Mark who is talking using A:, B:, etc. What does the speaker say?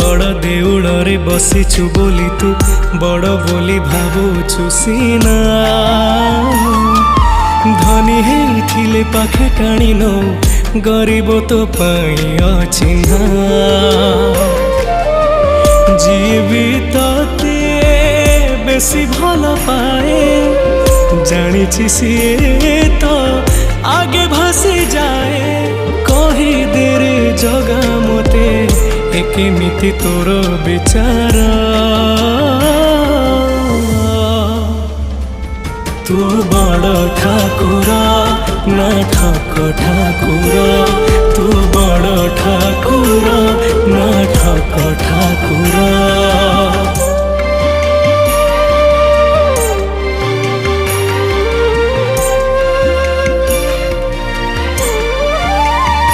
A: बड़ देउଳରେ बसिछु बोली तू बड़ बोली भावुछु सीना धनी हेइथिले पाखे टाणी नौ गरीब तो पाई अचिन्हा जीवितते बेसी भल पाए जानी सीए तो आगे भासी जाए कही दे रे जगा मते केमिति तोर विचार तू बड़ ठाकुर ना ठक ठाकुर